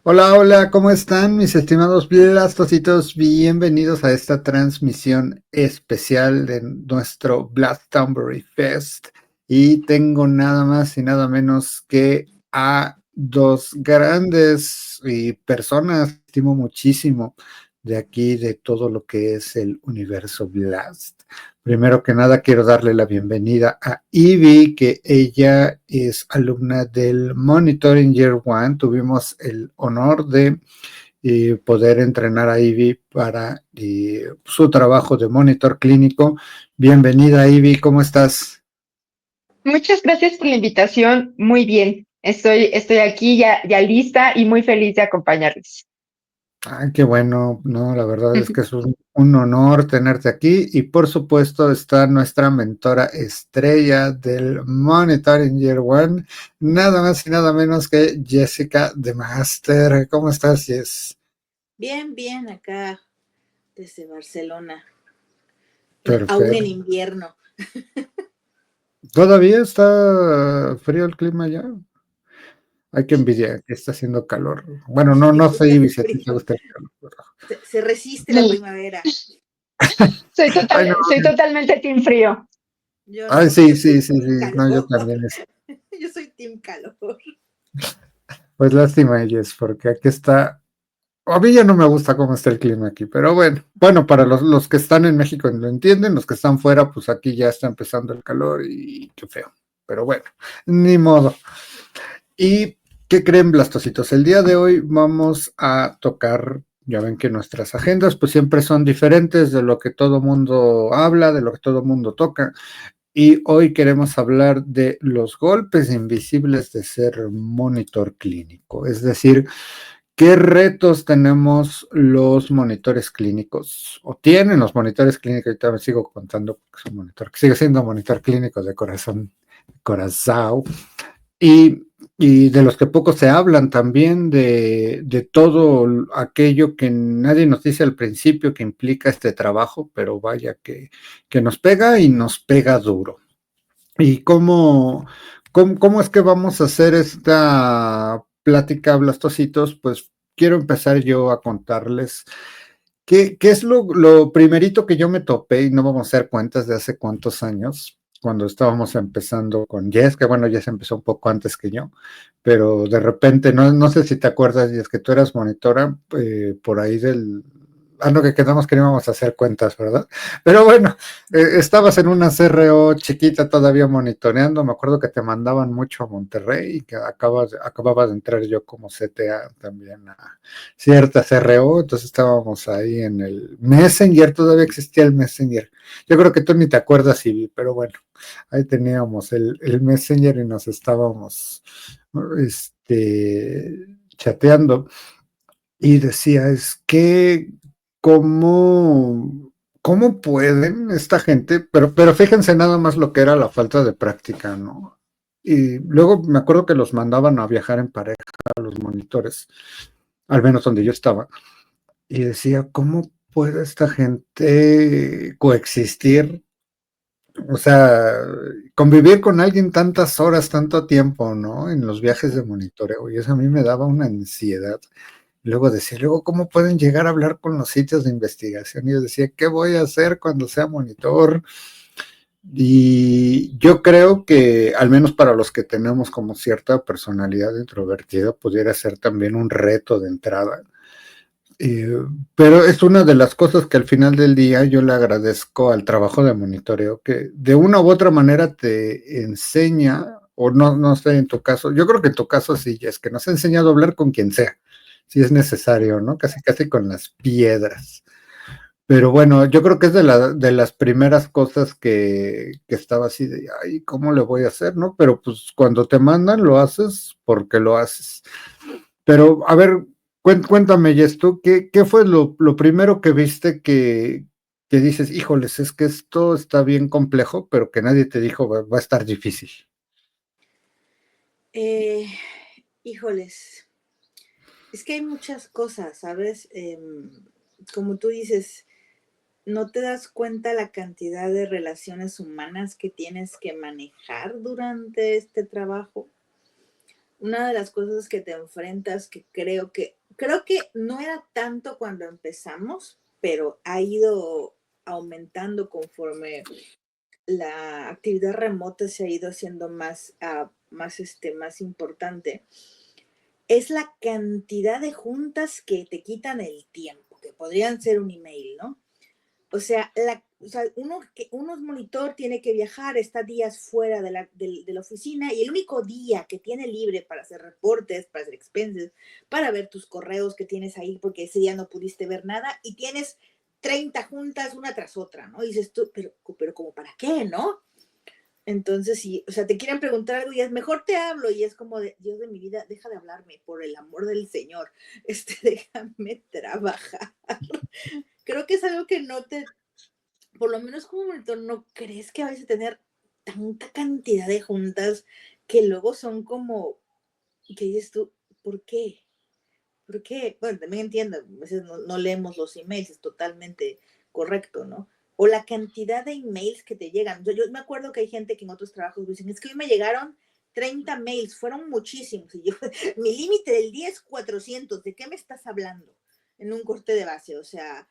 Hola, hola, ¿cómo están mis estimados blastocitos? Bienvenidos a esta transmisión especial de nuestro Glastonbury Fest. Y tengo nada más y nada menos que a dos grandes personas que estimo muchísimo de aquí, de todo lo que es el universo Blast. Primero que nada, quiero darle la bienvenida a Ivy, que ella es alumna del Monitoring Year One. Tuvimos el honor de poder entrenar a Ivy para su trabajo de monitor clínico. Bienvenida, Ivy, ¿cómo estás? Muchas gracias por la invitación. Muy bien. Estoy aquí ya lista y muy feliz de acompañarles. Ay, qué bueno, no, la verdad es que es un honor tenerte aquí y por supuesto está nuestra mentora estrella del Monitoring Year One, nada más y nada menos que Jessica de Master. ¿Cómo estás, Jess? Bien, bien, acá desde Barcelona, aún en Perfecto. invierno. ¿Todavía está frío el clima ya? Hay que envidiar que está haciendo calor. Bueno, no, Sí, no sí sé, está Ivy, si a ti te frío. gusta el calor. Se resiste la Sí, primavera. Ay, no, soy totalmente team frío. Yo ay, no, sí, yo soy sí, sí, team sí, no, yo calor. también. Yo soy team calor. Pues lástima, Jess, porque aquí está. A mí ya no me gusta cómo está el clima aquí, pero bueno, para los que están en México lo entienden, los que están fuera, pues aquí ya está empezando el calor y qué feo. Pero bueno, ni modo. ¿Y qué creen, blastositos? El día de hoy vamos a tocar, ya ven que nuestras agendas pues siempre son diferentes de lo que todo mundo habla, de lo que todo mundo toca. Y hoy queremos hablar de los golpes invisibles de ser monitor clínico, es decir, ¿qué retos tenemos los monitores clínicos? ¿O tienen los monitores clínicos? Ahorita me sigo contando que son monitor, que sigue siendo monitor clínico de corazón. Y, y de los que poco se hablan también, de todo aquello que nadie nos dice al principio que implica este trabajo, pero vaya que nos pega y nos pega duro. ¿Y cómo es que vamos a hacer esta plática, Blastositos? Pues quiero empezar yo a contarles qué es lo primerito que yo me topé, y no vamos a hacer cuentas de hace cuántos años, cuando estábamos empezando con Jess, que bueno, Jess empezó un poco antes que yo, pero de repente, no sé si te acuerdas, Jess, que tú eras monitora por ahí del... Ah, no, que quedamos que no íbamos a hacer cuentas, ¿verdad? Pero bueno, estabas en una CRO chiquita todavía monitoreando. Me acuerdo que te mandaban mucho a Monterrey y que acababa de entrar yo como CTA también a cierta CRO. Entonces estábamos ahí en el Messenger, todavía existía el Messenger. Yo creo que tú ni te acuerdas, Ivy, pero bueno, ahí teníamos el Messenger y nos estábamos chateando y decía, es que, ¿cómo, cómo pueden esta gente? Pero fíjense nada más lo que era la falta de práctica, ¿no? Y luego me acuerdo que los mandaban a viajar en pareja a los monitores, al menos donde yo estaba, y decía, ¿cómo puede esta gente coexistir? O sea, convivir con alguien tantas horas, tanto tiempo, ¿no? En los viajes de monitoreo, y eso a mí me daba una ansiedad. Luego decía, luego, ¿cómo pueden llegar a hablar con los sitios de investigación? Y yo decía, ¿qué voy a hacer cuando sea monitor? Y yo creo que, al menos para los que tenemos como cierta personalidad introvertida, pudiera ser también un reto de entrada. Eh, pero es una de las cosas que al final del día yo le agradezco al trabajo de monitoreo, que de una u otra manera te enseña, o no sé en tu caso, yo creo que en tu caso sí, es que nos ha enseñado a hablar con quien sea, si es necesario, ¿no? Casi, casi con las piedras. Pero bueno, yo creo que es de las primeras cosas que estaba así de, ay, ¿cómo le voy a hacer, no? Pero pues cuando te mandan, lo haces porque lo haces. Pero, a ver, cuéntame, Jess, tú, ¿qué fue lo primero que viste que dices, híjoles, es que esto está bien complejo, pero que nadie te dijo va a estar difícil? Eh, Híjoles, es que hay muchas cosas, ¿sabes? Como tú dices, no te das cuenta la cantidad de relaciones humanas que tienes que manejar durante este trabajo. una de las cosas que te enfrentas, que creo que no era tanto cuando empezamos, pero ha ido aumentando conforme la actividad remota se ha ido haciendo más importante, es la cantidad de juntas que te quitan el tiempo, que podrían ser un email, ¿no? O sea, uno monitor tiene que viajar, está días fuera de la oficina y el único día que tiene libre para hacer reportes, para hacer expenses, para ver tus correos que tienes ahí porque ese día no pudiste ver nada y tienes 30 juntas una tras otra, ¿no? Y dices tú, pero ¿como para qué, no? Entonces, sí, o sea, te quieren preguntar algo y es mejor te hablo y es como de, Dios de mi vida, deja de hablarme, por el amor del Señor, déjame trabajar. Creo que es algo que no te, por lo menos como monitor, no crees que vais a tener tanta cantidad de juntas que luego son como, que dices tú, ¿por qué? ¿Por qué? Bueno, también entiendo, a veces no leemos los emails, es totalmente correcto, ¿no? O la cantidad de emails que te llegan. Yo me acuerdo que hay gente que en otros trabajos dicen, es que hoy me llegaron 30 mails, fueron muchísimos. Y yo, mi límite del día es 400, ¿de qué me estás hablando? En un corte de base, o sea,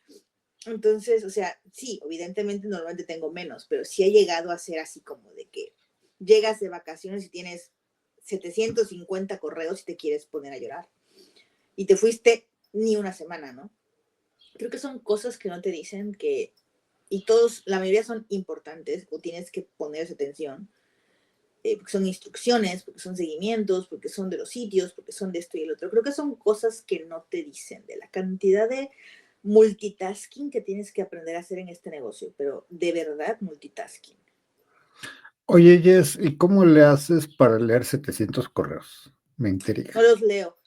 entonces, o sea, sí, evidentemente normalmente tengo menos, pero sí ha llegado a ser así como de que llegas de vacaciones y tienes 750 correos y te quieres poner a llorar. Y te fuiste ni una semana, ¿no? Creo que son cosas que no te dicen que, y todos, la mayoría son importantes o tienes que ponerse atención, porque son instrucciones, porque son seguimientos, porque son de los sitios, porque son de esto y el otro. Creo que son cosas que no te dicen de la cantidad de multitasking que tienes que aprender a hacer en este negocio, pero de verdad multitasking. Oye, Jess, ¿y cómo le haces para leer 700 correos? Me intriga. No los leo.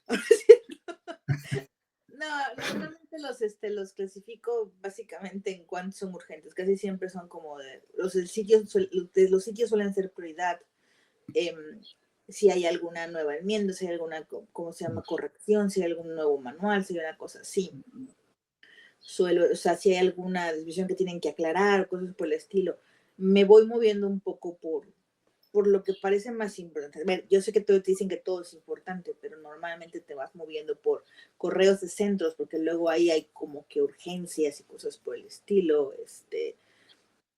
No, normalmente los clasifico básicamente en cuántos son urgentes. Casi siempre son como de los sitios suelen ser prioridad. Si hay alguna nueva enmienda, si hay alguna, ¿cómo se llama? Corrección, si hay algún nuevo manual, si hay una cosa así. O sea, si hay alguna desviación que tienen que aclarar, cosas por el estilo. Me voy moviendo un poco por lo que parece más importante. A ver, yo sé que todos te dicen que todo es importante, pero normalmente te vas moviendo por correos de centros, porque luego ahí hay como que urgencias y cosas por el estilo,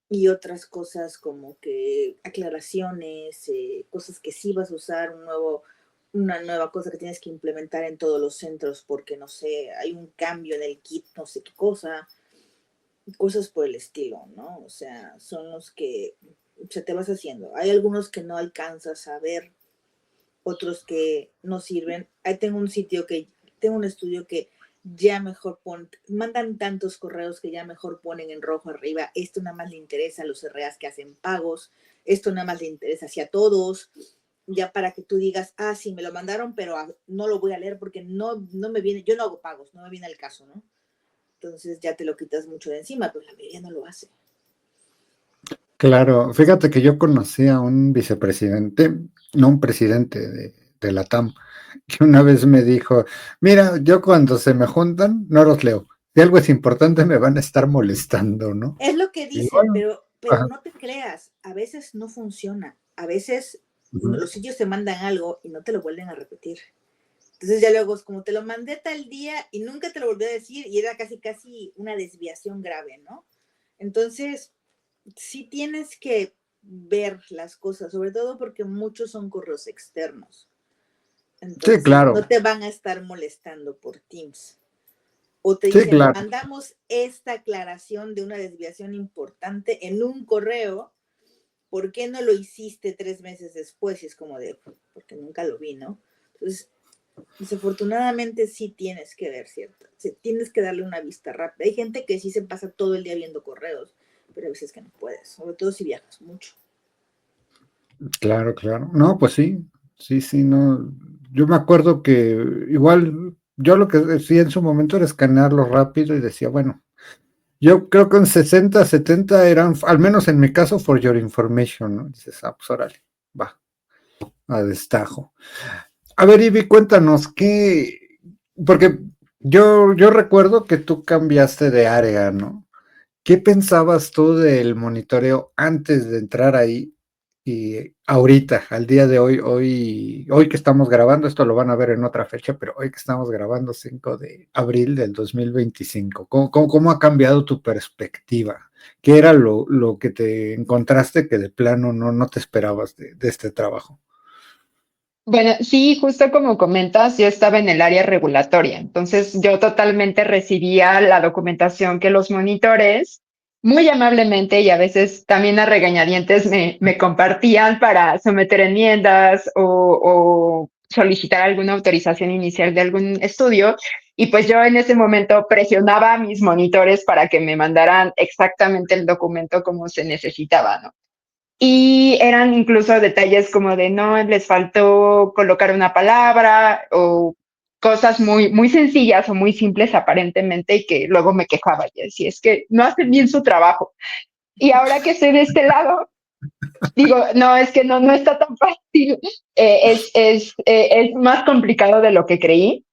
y otras cosas como que aclaraciones, cosas que sí vas a usar, una nueva cosa que tienes que implementar en todos los centros, porque no sé, hay un cambio en el kit, no sé qué cosa, cosas por el estilo, ¿no? O sea, son los que se te vas haciendo. Hay algunos que no alcanzas a ver, otros que no sirven. Ahí tengo un estudio que ya mejor mandan tantos correos que ya mejor ponen en rojo arriba, esto nada más le interesa a los RAs que hacen pagos, esto nada más le interesa hacia todos, ya para que tú digas, sí, me lo mandaron, pero no lo voy a leer porque no me viene, yo no hago pagos, no me viene el caso, ¿no? Entonces ya te lo quitas mucho de encima, pero la mayoría no lo hace. Claro, fíjate que yo conocí a un vicepresidente, no un presidente de la TAM, que una vez me dijo, mira, yo cuando se me juntan, no los leo. Si algo es importante, me van a estar molestando, ¿no? Es lo que Y dicen, bueno, pero no te creas, a veces no funciona, a veces los sitios te mandan algo y no te lo vuelven a repetir. Entonces ya luego es como te lo mandé tal día y nunca te lo volví a decir y era casi una desviación grave, ¿no? Entonces, sí tienes que ver las cosas, sobre todo porque muchos son correos externos. Sí, Entonces, claro, no te van a estar molestando por Teams. O te sí, dicen, claro. mandamos esta aclaración de una desviación importante en un correo, ¿por qué no lo hiciste 3 meses después? Y es como de, porque nunca lo vi, ¿no? Entonces, desafortunadamente sí tienes que ver, ¿cierto? Tienes que darle una vista rápida. Hay gente que sí se pasa todo el día viendo correos, pero a veces que no puedes, sobre todo si viajas mucho. Claro, claro. No, pues sí, sí, no. Yo me acuerdo que igual, yo lo que decía en su momento era escanearlo rápido y decía, bueno, yo creo que en 60, 70 eran, al menos en mi caso, for your information, ¿no? Dices, pues órale, va, a destajo. A ver, Ivy, cuéntanos, porque yo recuerdo que tú cambiaste de área, ¿no? ¿Qué pensabas tú del monitoreo antes de entrar ahí? Y ahorita, al día de hoy que estamos grabando, esto lo van a ver en otra fecha, pero hoy que estamos grabando, 5 de abril del 2025, ¿cómo ha cambiado tu perspectiva? ¿Qué era lo que te encontraste que de plano no te esperabas de este trabajo? Bueno, sí, justo como comentas, yo estaba en el área regulatoria, entonces yo totalmente recibía la documentación que los monitores muy amablemente y a veces también a regañadientes me compartían para someter enmiendas o solicitar alguna autorización inicial de algún estudio. Y pues yo en ese momento presionaba a mis monitores para que me mandaran exactamente el documento como se necesitaba, ¿no? Y eran incluso detalles como de no, les faltó colocar una palabra o cosas muy sencillas o muy simples aparentemente y que luego me quejaba y decía, es que no hacen bien su trabajo. Y ahora que estoy de este lado, digo, no, es que no está tan fácil. Es más complicado de lo que creí.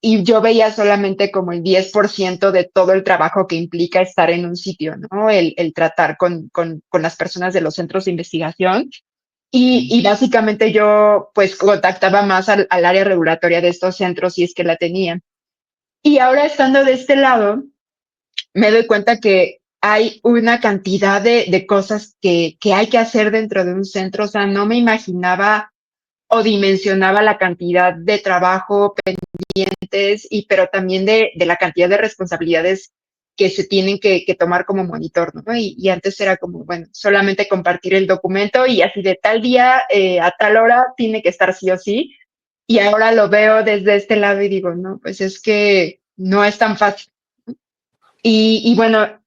Y yo veía solamente como el 10% de todo el trabajo que implica estar en un sitio, ¿no? El tratar con las personas de los centros de investigación. Y básicamente yo pues contactaba más al área regulatoria de estos centros si es que la tenían. Y ahora estando de este lado, me doy cuenta que hay una cantidad de cosas que hay que hacer dentro de un centro. O sea, no me imaginaba o dimensionaba la cantidad de trabajo pendientes, pero también de la cantidad de responsabilidades que se tienen que tomar como monitor, ¿no? Y antes era como, bueno, solamente compartir el documento y así de tal día a tal hora tiene que estar sí o sí. Y ahora lo veo desde este lado y digo, no, pues es que no es tan fácil. Y bueno,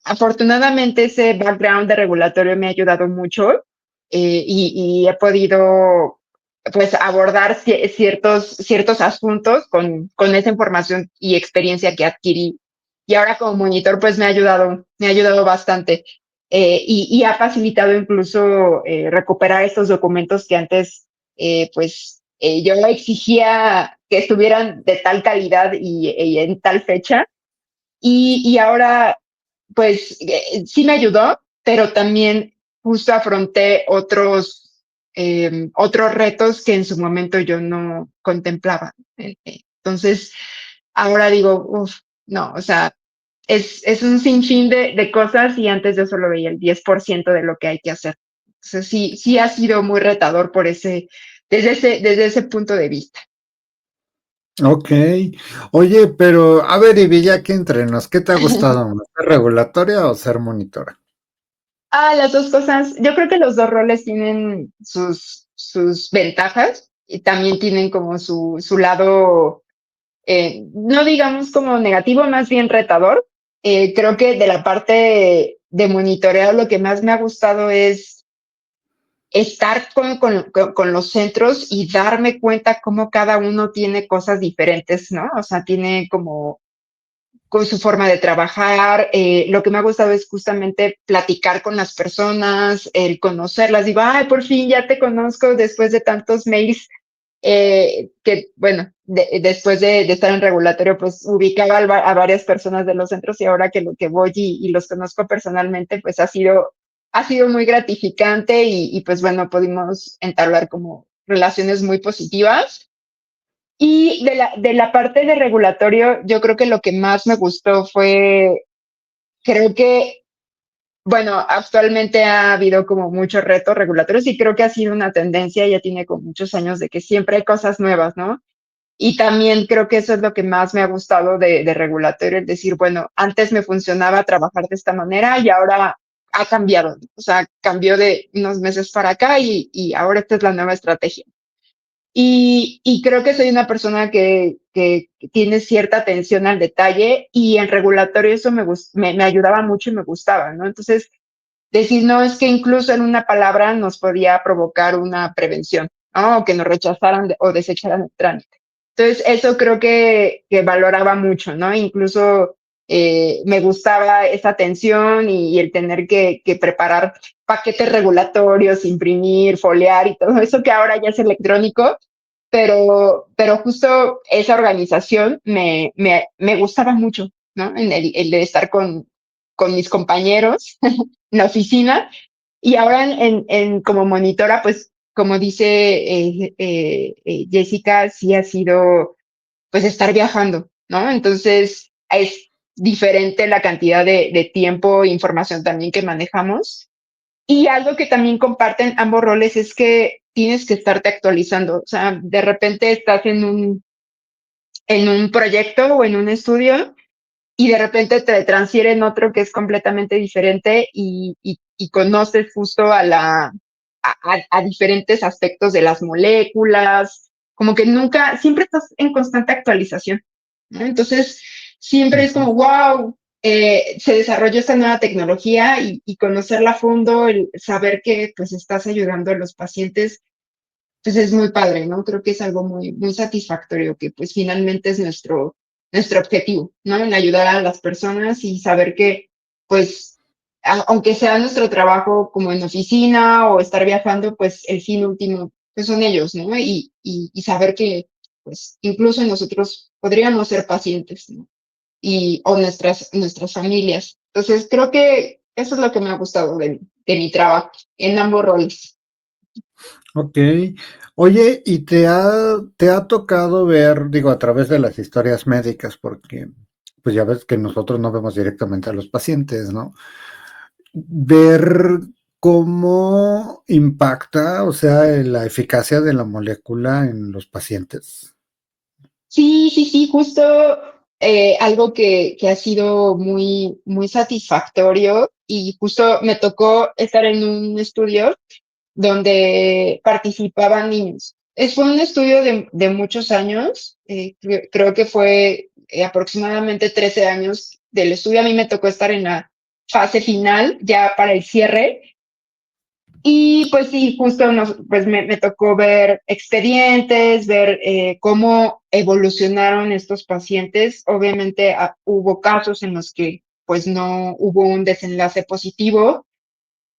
afortunadamente ese background de regulatorio me ha ayudado mucho y he podido pues abordar ciertos asuntos con esa información y experiencia que adquirí. Y ahora como monitor pues me ha ayudado bastante y ha facilitado incluso recuperar estos documentos que antes yo exigía que estuvieran de tal calidad y en tal fecha y ahora, pues, sí me ayudó, pero también justo afronté otros retos que en su momento yo no contemplaba. Entonces, ahora digo, uff, no, o sea, es un sinfín de cosas y antes yo solo veía el 10% de lo que hay que hacer. Entonces, sí ha sido muy retador desde ese punto de vista. Ok. Oye, pero a ver, Ivy, ya que entre nos, ¿qué te ha gustado más? ¿Ser regulatoria o ser monitora? Las dos cosas. Yo creo que los dos roles tienen sus ventajas y también tienen como su lado, no digamos como negativo, más bien retador. Creo que de la parte de monitoreo lo que más me ha gustado es estar con los centros y darme cuenta cómo cada uno tiene cosas diferentes, ¿no? O sea, tiene como con su forma de trabajar. Lo que me ha gustado es justamente platicar con las personas, el conocerlas. Digo, ay, por fin ya te conozco después de tantos mails que, bueno, después de estar en regulatorio, pues ubicaba a varias personas de los centros y ahora que lo que voy y los conozco personalmente, pues ha sido muy gratificante y pues bueno, pudimos entablar como relaciones muy positivas. Y de la parte de regulatorio, yo creo que lo que más me gustó fue, creo que, bueno, actualmente ha habido como muchos retos regulatorios y creo que ha sido una tendencia, ya tiene como muchos años de que siempre hay cosas nuevas, ¿no? Y también creo que eso es lo que más me ha gustado de regulatorio, es decir, bueno, antes me funcionaba trabajar de esta manera y ahora ha cambiado, o sea, cambió de unos meses para acá y ahora esta es la nueva estrategia. Y creo que soy una persona que tiene cierta atención al detalle y en regulatorio eso me ayudaba mucho y me gustaba, ¿no? Entonces, decir, no, es que incluso en una palabra nos podía provocar una prevención, ¿no? O que nos rechazaran o desecharan el trámite. Entonces, eso creo que valoraba mucho, ¿no? Incluso me gustaba esa atención y el tener que preparar paquetes regulatorios, imprimir, foliar y todo eso que ahora ya es electrónico, pero justo esa organización me gustaba mucho, ¿no? El de estar con mis compañeros en la oficina Y ahora como monitora, pues como dice Jessica, sí ha sido pues estar viajando, ¿no? Entonces es diferente la cantidad de tiempo e información también que manejamos. Y algo que también comparten ambos roles es que tienes que estarte actualizando. O sea, de repente estás en un proyecto o en un estudio y de repente te transfieren otro que es completamente diferente y conoces justo a diferentes aspectos de las moléculas, como que nunca, siempre estás en constante actualización, ¿no? Entonces, siempre es como, wow, se desarrolló esta nueva tecnología y conocerla a fondo, el saber que pues estás ayudando a los pacientes, pues es muy padre, ¿no? Creo que es algo muy, muy satisfactorio, que pues finalmente es nuestro objetivo, ¿no? En ayudar a las personas y saber que, pues, aunque sea nuestro trabajo como en oficina o estar viajando, pues el fin último, pues son ellos, ¿no? Y saber que, pues, incluso nosotros podríamos ser pacientes, ¿no? O nuestras familias. Entonces, creo que eso es lo que me ha gustado de mi trabajo en ambos roles. Ok. Oye, ¿y te ha tocado ver, digo, a través de las historias médicas, porque pues ya ves que nosotros no vemos directamente a los pacientes, ¿no? Ver cómo impacta, o sea, la eficacia de la molécula en los pacientes. Sí, sí, sí, justo algo que ha sido muy, muy satisfactorio y justo me tocó estar en un estudio donde participaban niños. Fue un estudio de muchos años, creo que fue aproximadamente 13 años del estudio. A mí me tocó estar en la fase final, ya para el cierre, y pues sí, justo pues me tocó ver expedientes, ver cómo evolucionaron estos pacientes. Obviamente hubo casos en los que pues no hubo un desenlace positivo,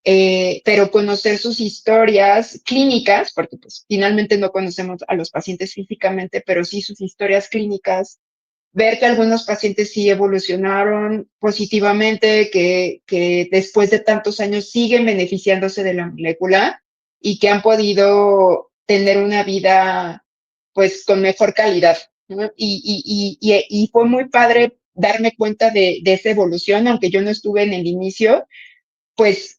pero conocer sus historias clínicas, porque pues finalmente no conocemos a los pacientes físicamente, pero sí sus historias clínicas, ver que algunos pacientes sí evolucionaron positivamente, que después de tantos años siguen beneficiándose de la molécula y que han podido tener una vida pues con mejor calidad, ¿no? Y fue muy padre darme cuenta de esa evolución, aunque yo no estuve en el inicio, pues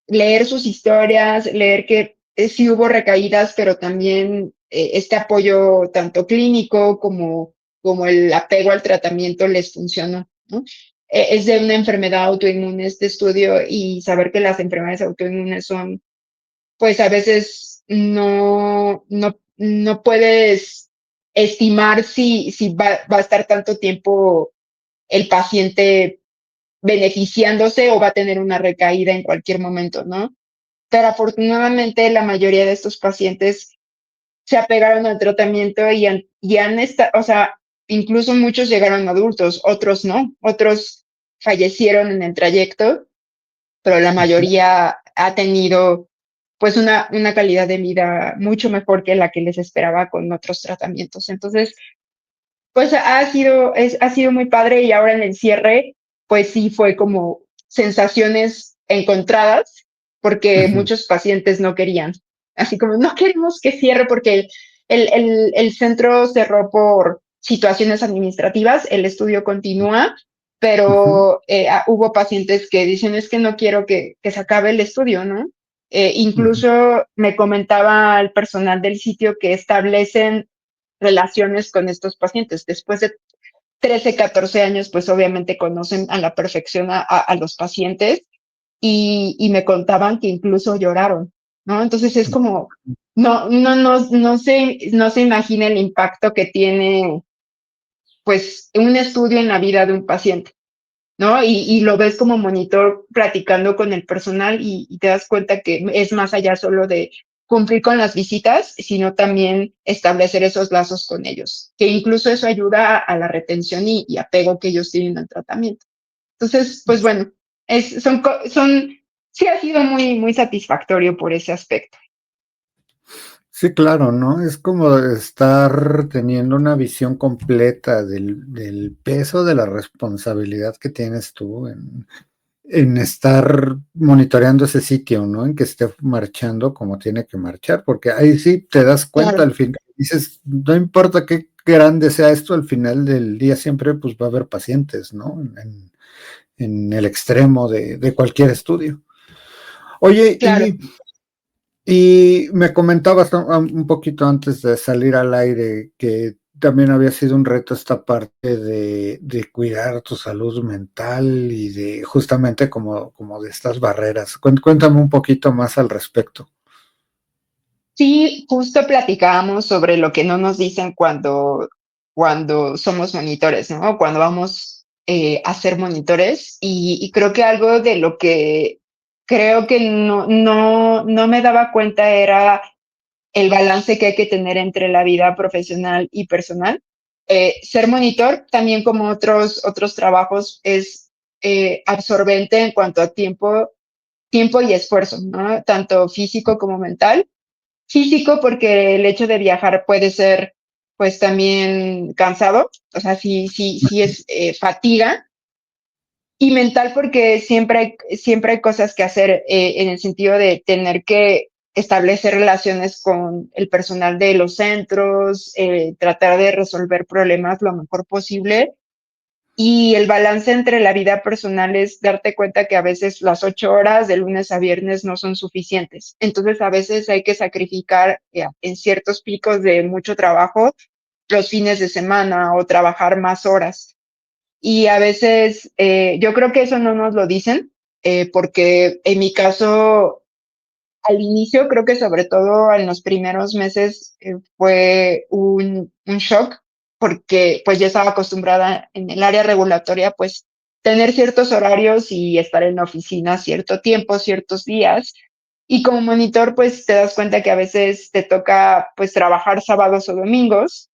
leer sus historias, leer que sí hubo recaídas, pero también este apoyo tanto clínico como el apego al tratamiento les funcionó, ¿no? Es de una enfermedad autoinmune este estudio y saber que las enfermedades autoinmunes son, pues a veces no puedes estimar si va a estar tanto tiempo el paciente beneficiándose o va a tener una recaída en cualquier momento, ¿no? Pero afortunadamente la mayoría de estos pacientes se apegaron al tratamiento y han estado, o sea, incluso muchos llegaron adultos, otros no, otros fallecieron en el trayecto, pero la mayoría ha tenido pues una calidad de vida mucho mejor que la que les esperaba con otros tratamientos. Entonces, pues ha sido muy padre y ahora en el cierre, pues sí fue como sensaciones encontradas, porque Ujú, muchos pacientes no querían, así como no queremos que cierre porque el centro cerró por situaciones administrativas, el estudio continúa, ujú, pero hubo pacientes que dicen es que no quiero que se acabe el estudio, ¿no? ujú. Incluso me comentaba el personal del sitio que establecen relaciones con estos pacientes. Después de 13, 14 años, pues obviamente conocen a la perfección a los pacientes y me contaban que incluso lloraron, ¿no? Entonces es como, no se imagina el impacto que tiene, pues, un estudio en la vida de un paciente, ¿no? Y lo ves como monitor platicando con el personal y te das cuenta que es más allá solo de cumplir con las visitas, sino también establecer esos lazos con ellos, que incluso eso ayuda a la retención y apego que ellos tienen al tratamiento. Entonces, pues bueno, sí ha sido muy, muy satisfactorio por ese aspecto. Sí, claro, ¿no? Es como estar teniendo una visión completa del peso de la responsabilidad que tienes tú en estar monitoreando ese sitio, ¿no? En que esté marchando como tiene que marchar, porque ahí sí te das cuenta Claro. al final, dices, no importa qué grande sea esto, al final del día siempre pues va a haber pacientes, ¿no? En el extremo de cualquier estudio. Oye, Claro. y me comentabas un poquito antes de salir al aire que también había sido un reto esta parte de cuidar tu salud mental y de justamente como de estas barreras. Cuéntame un poquito más al respecto. Sí, justo platicábamos sobre lo que no nos dicen cuando somos monitores, ¿no? Cuando vamos a ser monitores. Y creo que algo de lo que creo que no me daba cuenta era el balance que hay que tener entre la vida profesional y personal. Ser monitor, también como otros trabajos, es absorbente en cuanto a tiempo y esfuerzo, ¿no? Tanto físico como mental. Físico, porque el hecho de viajar puede ser, pues, también cansado, o sea, sí es fatiga. Y mental, porque siempre hay cosas que hacer en el sentido de tener que establecer relaciones con el personal de los centros, tratar de resolver problemas lo mejor posible. Y el balance entre la vida personal es darte cuenta que a veces las 8 horas de lunes a viernes no son suficientes. Entonces, a veces hay que sacrificar en ciertos picos de mucho trabajo los fines de semana o trabajar más horas. Y a veces yo creo que eso no nos lo dicen, porque en mi caso, al inicio, creo que sobre todo en los primeros meses fue un shock, porque pues ya estaba acostumbrada en el área regulatoria, pues tener ciertos horarios y estar en la oficina cierto tiempo, ciertos días. Y como monitor, pues te das cuenta que a veces te toca pues trabajar sábados o domingos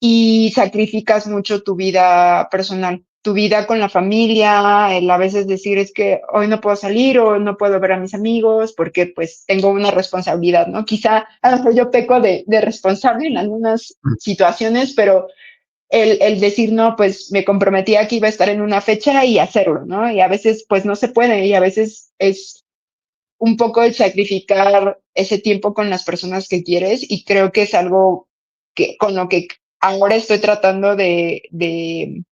y sacrificas mucho tu vida personal, tu vida con la familia, el a veces decir es que hoy no puedo salir o no puedo ver a mis amigos porque pues tengo una responsabilidad, ¿no? Quizá a lo mejor yo peco de responsable en algunas situaciones, pero el decir no, pues me comprometí a que iba a estar en una fecha y hacerlo, ¿no? Y a veces pues no se puede y a veces es un poco el sacrificar ese tiempo con las personas que quieres y creo que es algo que con lo que ahora estoy tratando de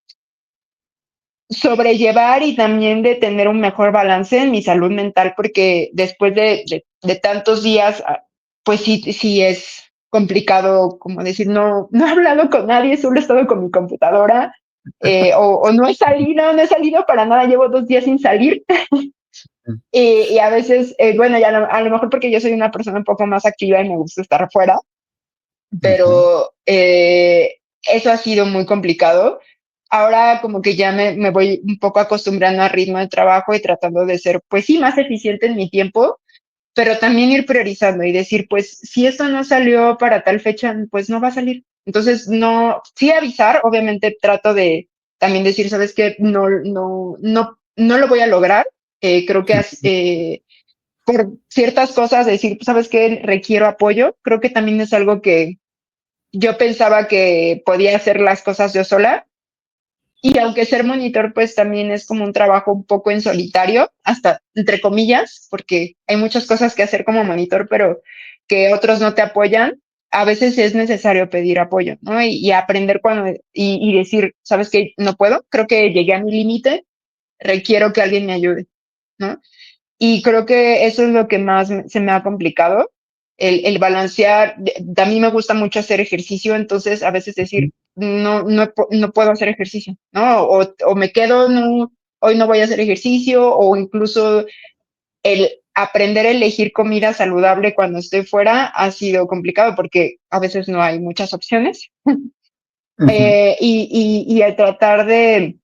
sobrellevar y también de tener un mejor balance en mi salud mental, porque después de tantos días, pues sí es complicado, como decir, no he hablado con nadie, solo he estado con mi computadora, o no he salido para nada, llevo 2 días sin salir. Y a veces, bueno, ya a lo mejor porque yo soy una persona un poco más activa y me gusta estar afuera, Ujú. pero eso ha sido muy complicado. Ahora como que ya me voy un poco acostumbrando al ritmo de trabajo y tratando de ser, pues sí, más eficiente en mi tiempo, pero también ir priorizando y decir, pues si esto no salió para tal fecha, pues no va a salir. Entonces, no, sí avisar, obviamente trato de también decir, sabes que no lo voy a lograr. Creo que por ciertas cosas, decir, sabes que requiero apoyo, creo que también es algo que yo pensaba que podía hacer las cosas yo sola. Y aunque ser monitor, pues también es como un trabajo un poco en solitario, hasta entre comillas, porque hay muchas cosas que hacer como monitor, pero que otros no te apoyan. A veces es necesario pedir apoyo, ¿no? Y aprender y decir, ¿sabes qué? No puedo, creo que llegué a mi límite, requiero que alguien me ayude, ¿no? Y creo que eso es lo que más se me ha complicado, el balancear. A mí me gusta mucho hacer ejercicio, entonces a veces decir, no puedo hacer ejercicio, ¿no? O me quedo, no, hoy no voy a hacer ejercicio, o incluso el aprender a elegir comida saludable cuando estoy fuera ha sido complicado porque a veces no hay muchas opciones. Ujú. Y el tratar de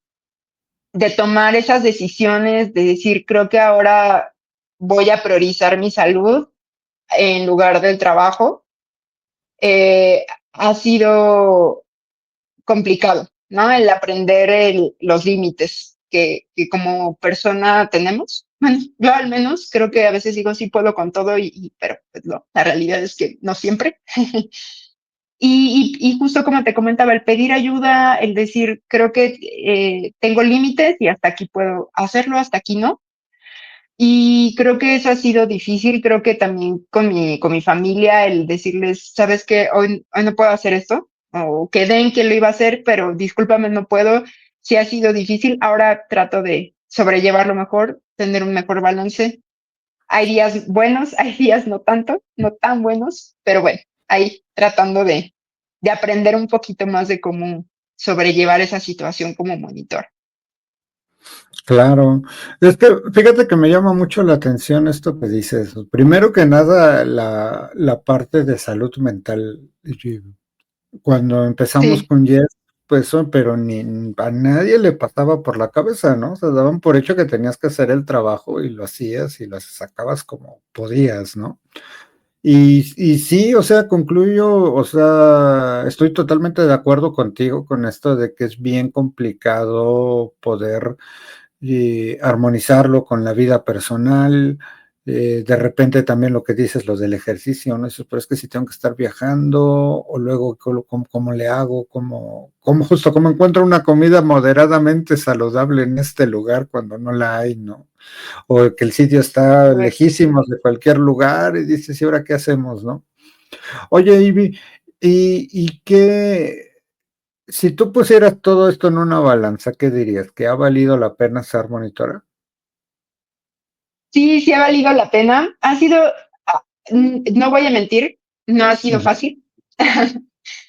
tomar esas decisiones, de decir, creo que ahora voy a priorizar mi salud en lugar del trabajo, ha sido complicado, ¿no? El aprender los límites que como persona tenemos. Bueno, yo al menos creo que a veces digo sí puedo con todo, pero pues no, la realidad es que no siempre. Y justo como te comentaba, el pedir ayuda, el decir, creo que tengo límites y hasta aquí puedo hacerlo, hasta aquí no. Y creo que eso ha sido difícil, creo que también con mi familia, el decirles, sabes que hoy no puedo hacer esto, o quedé en que lo iba a hacer, pero discúlpame, no puedo, sí ha sido difícil, ahora trato de sobrellevarlo mejor, tener un mejor balance. Hay días buenos, hay días no tanto, no tan buenos, pero bueno, ahí tratando de aprender un poquito más de cómo sobrellevar esa situación como monitor. Claro, es que fíjate que me llama mucho la atención esto que dices. Primero que nada, la parte de salud mental. Y cuando empezamos Sí, con Yes, pues, pero ni a nadie le pasaba por la cabeza, ¿no? O sea, daban por hecho que tenías que hacer el trabajo y lo hacías y lo sacabas como podías, ¿no? Y sí, o sea, concluyo, o sea, estoy totalmente de acuerdo contigo con esto de que es bien complicado poder armonizarlo con la vida personal. De repente también lo que dices, lo del ejercicio, ¿no? Eso, pero es que si tengo que estar viajando, o luego, ¿cómo le hago? Justo cómo encuentro una comida moderadamente saludable en este lugar cuando no la hay, ¿no? O que el sitio está correcto. lejísimo de cualquier lugar y dices, ¿y ahora qué hacemos, no? Oye, Ivy, ¿y qué? Si tú pusieras todo esto en una balanza, ¿qué dirías? ¿Que ha valido la pena ser monitora? Sí, sí ha valido la pena. Ha sido, no voy a mentir, no ha sido Ujú, fácil.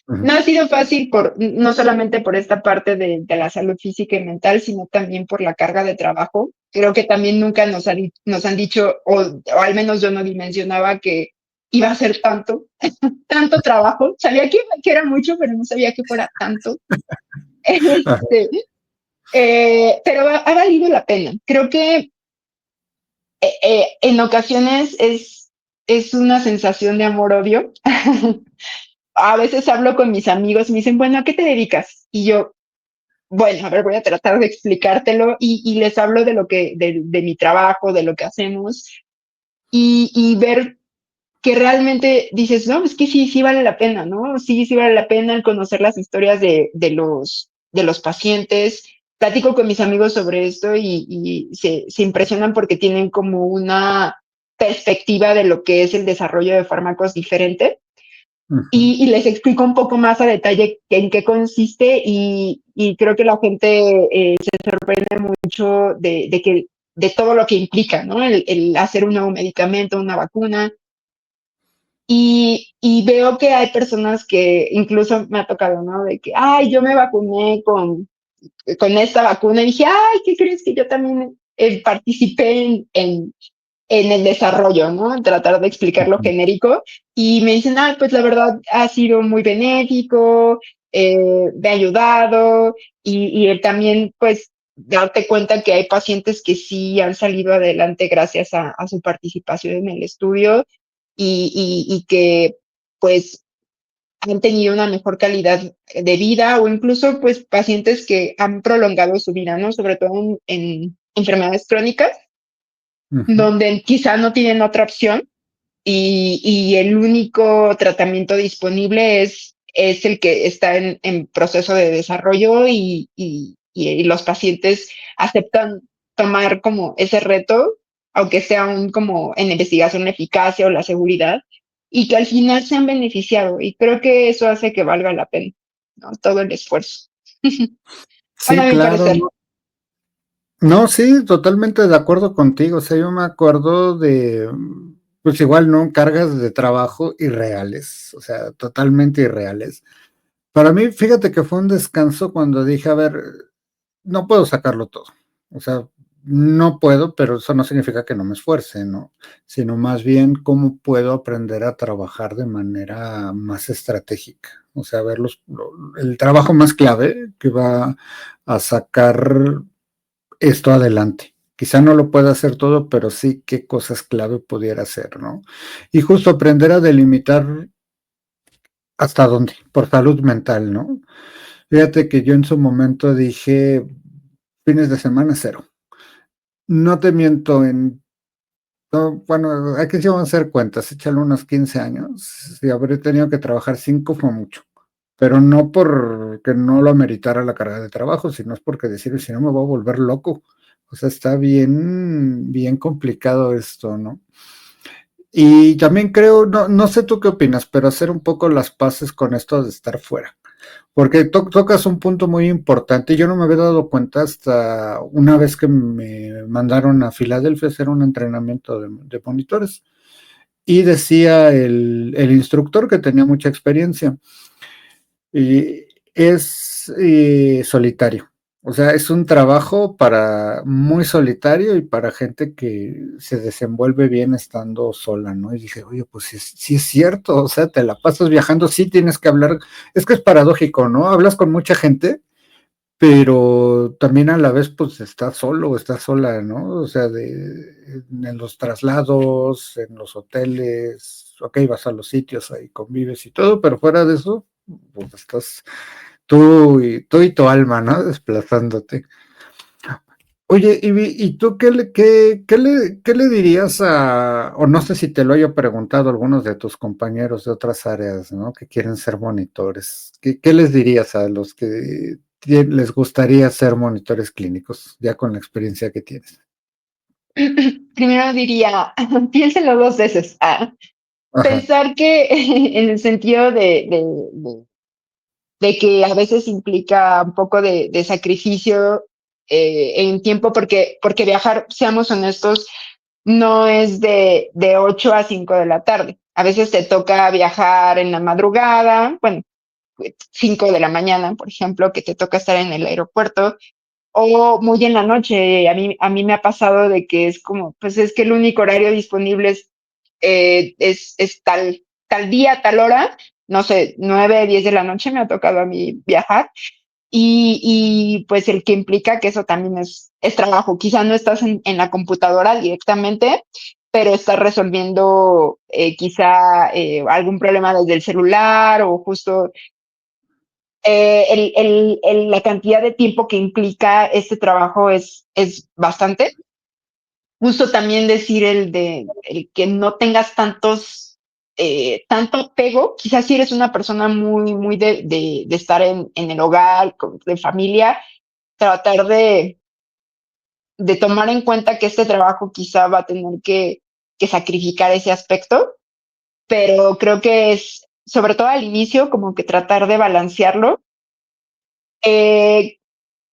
ujú. No ha sido fácil no solamente por esta parte de la salud física y mental, sino también por la carga de trabajo. Creo que también nunca nos han dicho, o al menos yo no dimensionaba que iba a ser tanto trabajo. Sabía que era mucho, pero no sabía que fuera tanto. Ajá, Este, pero ha valido la pena. Creo que en ocasiones es una sensación de amor-odio. A veces hablo con mis amigos y me dicen, bueno, ¿a qué te dedicas? Y yo, bueno, a ver, voy a tratar de explicártelo y les hablo de de mi trabajo, de lo que hacemos y ver que realmente dices, no, es que sí, sí vale la pena, ¿no? Sí, sí vale la pena el conocer las historias de los pacientes. Platico con mis amigos sobre esto y se impresionan porque tienen como una perspectiva de lo que es el desarrollo de fármacos diferente ujú. y les explico un poco más a detalle en qué consiste y creo que la gente se sorprende mucho de todo lo que implica, ¿no? El hacer un nuevo medicamento, una vacuna. Y veo que hay personas que incluso me ha tocado, ¿no? De que, ay, yo me vacuné con esta vacuna y dije, ay, ¿qué crees que yo también participé en el desarrollo, ¿no? Tratar de explicar lo Ujú. genérico. Y me dicen, ah, pues la verdad ha sido muy benéfico, me ha ayudado y él también, pues, darte cuenta que hay pacientes que sí han salido adelante gracias a su participación en el estudio y que, pues, han tenido una mejor calidad de vida o incluso, pues, pacientes que han prolongado su vida, ¿no? Sobre todo en enfermedades crónicas Ujú. donde quizá no tienen otra opción y el único tratamiento disponible es el que está en proceso de desarrollo y los pacientes aceptan tomar como ese reto, aunque sea un como en investigación la eficacia o la seguridad, y que al final se han beneficiado. Y creo que eso hace que valga la pena, ¿no? Todo el esfuerzo. Bueno, Sí, a mi claro, parecer. no, no, sí, totalmente de acuerdo contigo. O sea, yo me acuerdo de, pues igual, ¿no? Cargas de trabajo irreales, o sea, totalmente irreales. Para mí, fíjate que fue un descanso cuando dije, a ver, no puedo sacarlo todo. O sea, no puedo, pero eso no significa que no me esfuerce, ¿no? Sino más bien cómo puedo aprender a trabajar de manera más estratégica. O sea, ver el trabajo más clave que va a sacar esto adelante. Quizá no lo pueda hacer todo, pero sí qué cosas clave pudiera hacer, ¿no? Y justo aprender a delimitar hasta dónde, por salud mental, ¿no? Fíjate que yo en su momento dije, fines de semana cero. No te miento, en No, bueno, hay que hacer cuentas, échale unos 15 años. Si habré tenido que trabajar 5 fue mucho, pero no porque no lo ameritara la carga de trabajo, sino es porque decir, si no me voy a volver loco. O sea, está bien, bien complicado esto, ¿no? Y también creo, no sé tú qué opinas, pero hacer un poco las paces con esto de estar fuera. Porque tocas un punto muy importante. Yo no me había dado cuenta hasta una vez que me mandaron a Filadelfia a hacer un entrenamiento de monitores. Y decía el instructor que tenía mucha experiencia, y es solitario. O sea, es un trabajo para muy solitario y para gente que se desenvuelve bien estando sola, ¿no? Y dije, oye, pues sí es cierto, o sea, te la pasas viajando, sí tienes que hablar, es que es paradójico, ¿no? Hablas con mucha gente, pero también a la vez, pues estás solo o estás sola, ¿no? O sea, en los traslados, en los hoteles, ok, vas a los sitios, ahí convives y todo, pero fuera de eso, pues estás tú y tu alma, ¿no? Desplazándote. Oye, ¿y tú qué le dirías o no sé si te lo haya preguntado algunos de tus compañeros de otras áreas, ¿no? Que quieren ser monitores. ¿Qué les dirías a los que les gustaría ser monitores clínicos, ya con la experiencia que tienes? Primero diría, piénselo 2 veces. Ajá, Pensar que en el sentido de que a veces implica un poco de sacrificio en tiempo, porque viajar, seamos honestos, no es de 8 a 5 de la tarde. A veces te toca viajar en la madrugada, bueno, 5 de la mañana, por ejemplo, que te toca estar en el aeropuerto, o muy en la noche. A mí me ha pasado de que es como, pues es que el único horario disponible es tal día, tal hora, no sé, 9, 10 de la noche me ha tocado a mí viajar. Y pues el que implica que eso también es trabajo. Quizá no estás en la computadora directamente, pero estás resolviendo quizá algún problema desde el celular o justo la cantidad de tiempo que implica este trabajo es bastante. Justo también decir el que no tengas tanto apego, quizás si eres una persona muy de estar en el hogar, de familia, tratar de tomar en cuenta que este trabajo quizá va a tener que sacrificar ese aspecto, pero creo que es, sobre todo al inicio, como que tratar de balancearlo. Eh,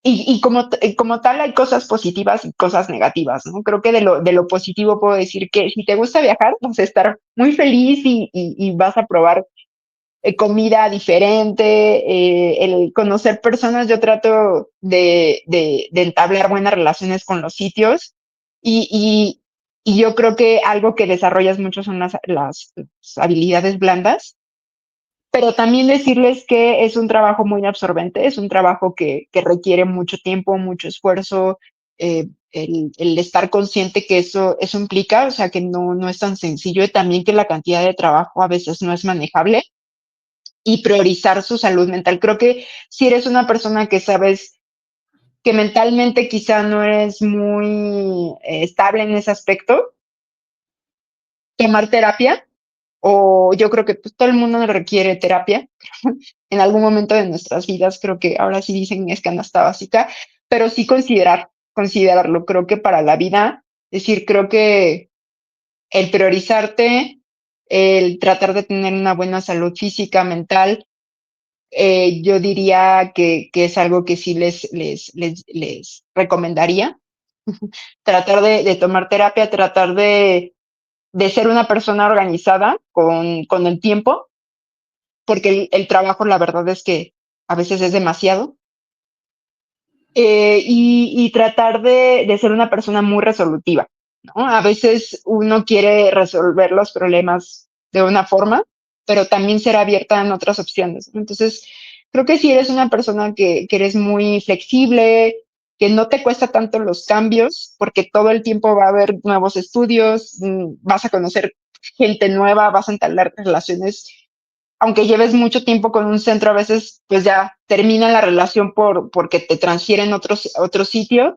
y como tal hay cosas positivas y cosas negativas, ¿no? Creo que de lo positivo puedo decir que si te gusta viajar, vas a estar muy feliz y vas a probar comida diferente, el conocer personas. Yo trato de entablar buenas relaciones con los sitios y, y, y yo creo que algo que desarrollas mucho son las habilidades blandas, pero también decirles que es un trabajo muy absorbente, es un trabajo que requiere mucho tiempo, mucho esfuerzo, el estar consciente que eso implica, o sea, que no es tan sencillo, y también que la cantidad de trabajo a veces no es manejable, y priorizar su salud mental. Creo que si eres una persona que sabes que mentalmente quizá no eres muy estable en ese aspecto, tomar terapia, o yo creo que pues, todo el mundo requiere terapia en algún momento de nuestras vidas. Creo que ahora sí dicen es canasta básica, pero sí considerarlo. Creo que para la vida, es decir, creo que el priorizarte, el tratar de tener una buena salud física, mental, yo diría que es algo que sí les recomendaría. Tratar de tomar terapia, tratar de ser una persona organizada con el tiempo, porque el trabajo, la verdad es que a veces es demasiado. Y tratar de ser una persona muy resolutiva, ¿no? A veces uno quiere resolver los problemas de una forma, pero también ser abierta en otras opciones, ¿no? Entonces, creo que si eres una persona que eres muy flexible, que no te cuesta tanto los cambios, porque todo el tiempo va a haber nuevos estudios, vas a conocer gente nueva, vas a entablar relaciones, aunque lleves mucho tiempo con un centro, a veces pues ya termina la relación porque te transfieren otro sitio.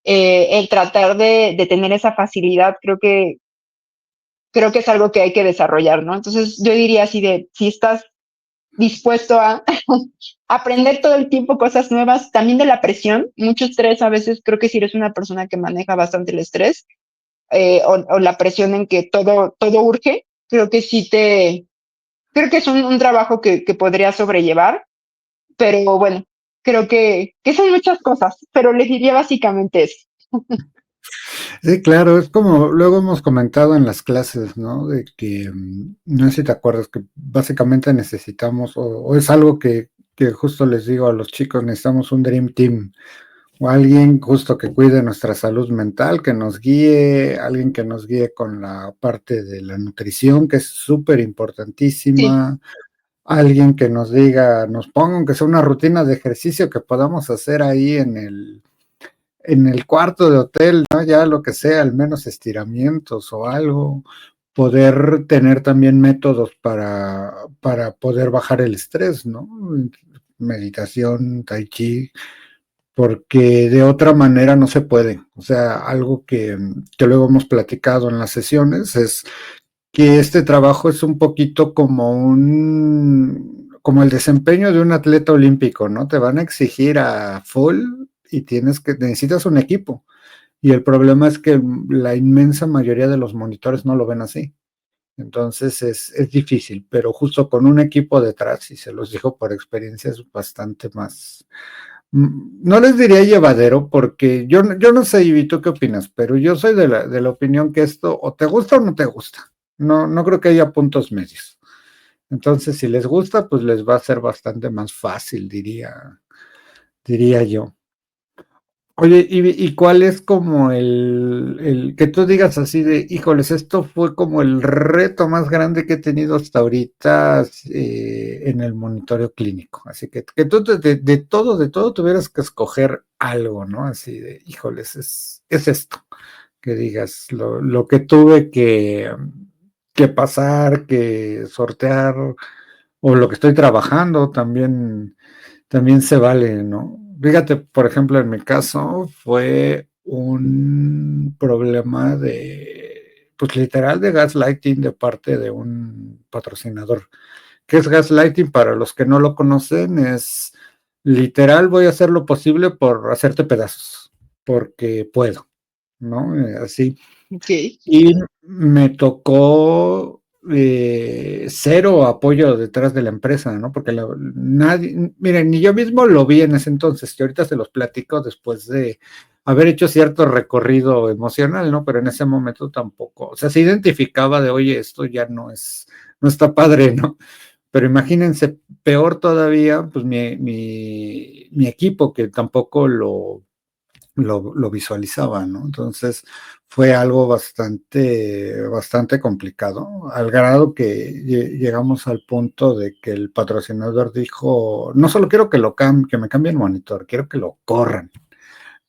El tratar de tener esa facilidad, creo que creo que es algo que hay que desarrollar, ¿no? Entonces yo diría así de, si estás dispuesto a aprender todo el tiempo cosas nuevas, también de la presión, mucho estrés a veces, creo que si eres una persona que maneja bastante el estrés, o la presión en que todo urge, creo que es un trabajo que podría sobrellevar, pero bueno, creo que son muchas cosas, pero les diría básicamente eso. Sí, claro, es como luego hemos comentado en las clases, ¿no? De que, no sé si te acuerdas, que básicamente necesitamos, o es algo que justo les digo a los chicos, necesitamos un Dream Team, o alguien justo que cuide nuestra salud mental, que nos guíe, alguien que nos guíe con la parte de la nutrición, que es súper Sí, importantísima, alguien que nos diga, nos ponga, aunque sea una rutina de ejercicio que podamos hacer ahí en el cuarto de hotel, ¿no? Ya lo que sea, al menos estiramientos o algo, poder tener también métodos para poder bajar el estrés, ¿no? Meditación, tai chi, porque de otra manera no se puede. O sea, algo que luego hemos platicado en las sesiones es que este trabajo es un poquito como el desempeño de un atleta olímpico, ¿no? Te van a exigir a full y necesitas un equipo. Y el problema es que la inmensa mayoría de los monitores no lo ven así. Entonces es difícil, pero justo con un equipo detrás, y se los digo por experiencia, es bastante más, no les diría llevadero, porque yo no sé, Ivy, ¿tú qué opinas? Pero yo soy de la opinión que esto o te gusta o no te gusta. No creo que haya puntos medios. Entonces, si les gusta, pues les va a ser bastante más fácil, diría yo. Oye, ¿y cuál es como el que tú digas así de, híjoles, esto fue como el reto más grande que he tenido hasta ahorita en el monitoreo clínico? Así que tú de todo tuvieras que escoger algo, ¿no? Así de, híjoles, es esto, que digas, lo que tuve que pasar, que sortear, o lo que estoy trabajando también se vale, ¿no? Fíjate, por ejemplo, en mi caso fue un problema pues literal de gaslighting de parte de un patrocinador. ¿Qué es gaslighting? Para los que no lo conocen, es literal voy a hacer lo posible por hacerte pedazos, porque puedo, ¿no? Así. ok, Y me tocó cero apoyo detrás de la empresa, ¿no? Porque nadie, miren, ni yo mismo lo vi en ese entonces, que ahorita se los platico después de haber hecho cierto recorrido emocional, ¿no? Pero en ese momento tampoco, o sea, se identificaba de, oye, esto ya no está padre, ¿no? Pero imagínense, peor todavía, pues mi equipo, que tampoco lo visualizaba, ¿no? Entonces fue algo bastante complicado, al grado que llegamos al punto de que el patrocinador dijo, no solo quiero que me cambien el monitor, quiero que lo corran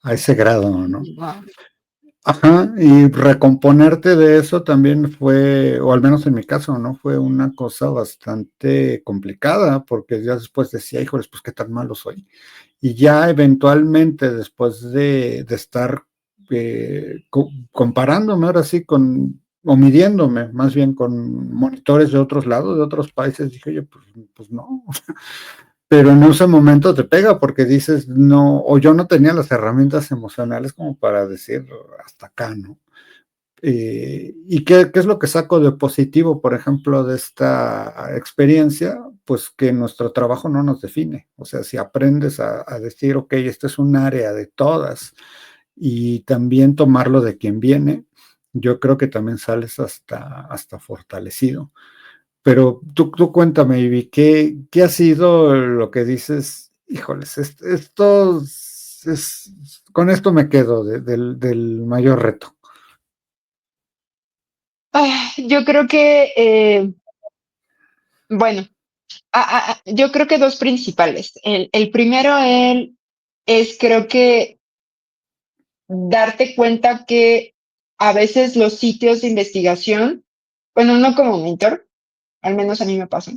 a ese grado, ¿no? wow. Ajá, y recomponerte de eso también fue, o al menos en mi caso, ¿no? Fue una cosa bastante complicada, porque ya después decía, híjoles, pues qué tan malo soy. Y ya eventualmente, después de estar comparándome ahora sí o midiéndome más bien con monitores de otros lados, de otros países, dije, oye, pues no. Pero en ese momento te pega porque dices, no, o yo no tenía las herramientas emocionales como para decir hasta acá, ¿no? ¿Y qué es lo que saco de positivo, por ejemplo, de esta experiencia? Pues que nuestro trabajo no nos define. O sea, si aprendes a decir, ok, este es un área de todas, y también tomarlo de quien viene, yo creo que también sales hasta fortalecido. Pero tú cuéntame, Ivy, ¿qué ha sido lo que dices? Híjoles, con esto me quedo del mayor reto. Yo creo que, bueno, yo creo que dos principales. El primero es creo que darte cuenta que a veces los sitios de investigación, bueno, no como mentor, al menos a mí me pasa,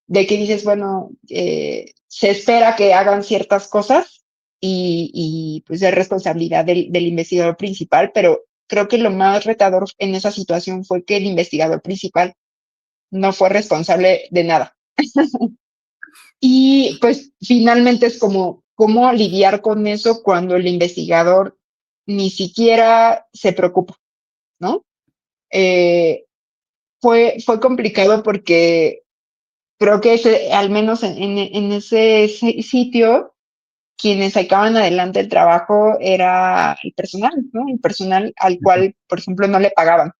de que dices, bueno, se espera que hagan ciertas cosas y pues es responsabilidad del investigador principal, pero creo que lo más retador en esa situación fue que el investigador principal no fue responsable de nada. Y pues finalmente es como cómo lidiar con eso cuando el investigador ni siquiera se preocupa, ¿no? Eh, fue complicado porque creo que al menos en ese sitio, quienes sacaban adelante el trabajo era el personal, ¿no? El personal al cual, por ejemplo, no le pagaban.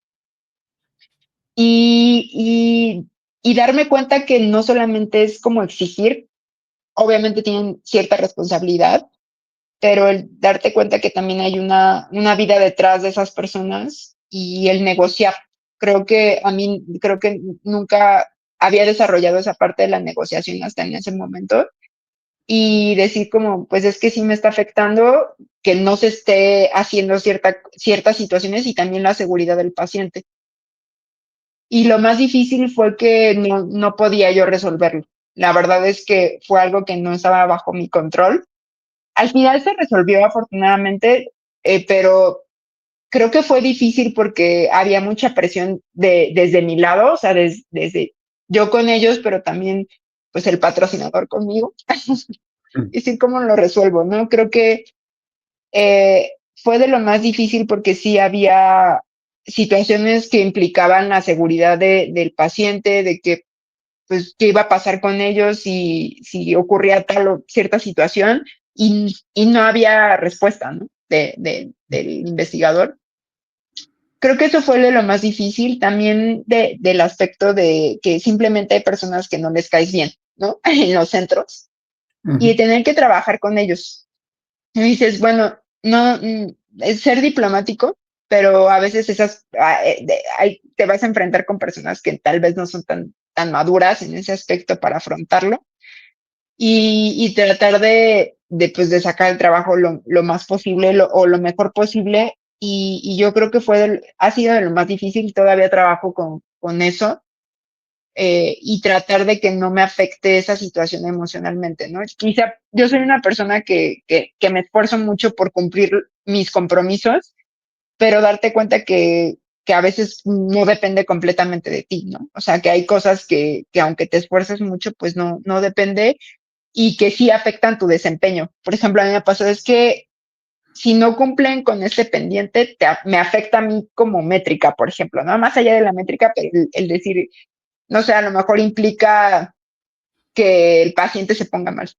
Y, y darme cuenta que no solamente es como exigir, obviamente tienen cierta responsabilidad, pero el darte cuenta que también hay una vida detrás de esas personas y el negociar. Creo que nunca había desarrollado esa parte de la negociación hasta en ese momento y decir como, pues es que sí me está afectando que no se esté haciendo ciertas situaciones y también la seguridad del paciente. Y lo más difícil fue que no podía yo resolverlo. La verdad es que fue algo que no estaba bajo mi control. Al final se resolvió afortunadamente, pero creo que fue difícil porque había mucha presión desde mi lado, o sea, desde yo con ellos, pero también pues el patrocinador conmigo. Y decir cómo lo resuelvo, ¿no? Creo que fue de lo más difícil porque sí había situaciones que implicaban la seguridad del paciente, de que pues qué iba a pasar con ellos si ocurría tal o cierta situación y no había respuesta, ¿no? Del investigador. Creo que eso fue de lo más difícil, también del aspecto de que simplemente hay personas que no les caes bien, ¿no? En los centros y de tener que trabajar con ellos. Y dices, bueno, no, es ser diplomático, pero a veces te vas a enfrentar con personas que tal vez no son tan maduras en ese aspecto para afrontarlo y tratar pues, de sacar el trabajo lo más posible o lo mejor posible. Y yo creo que ha sido de lo más difícil, todavía trabajo con eso. Y tratar de que no me afecte esa situación emocionalmente, ¿no? Quizá yo soy una persona que me esfuerzo mucho por cumplir mis compromisos, pero darte cuenta que a veces no depende completamente de ti, ¿no? O sea, que hay cosas que aunque te esfuerces mucho, pues no depende y que sí afectan tu desempeño. Por ejemplo, a mí me pasó es que si no cumplen con este pendiente, me afecta a mí como métrica, por ejemplo, ¿no? Más allá de la métrica, pero el decir, no sé, a lo mejor implica que el paciente se ponga mal,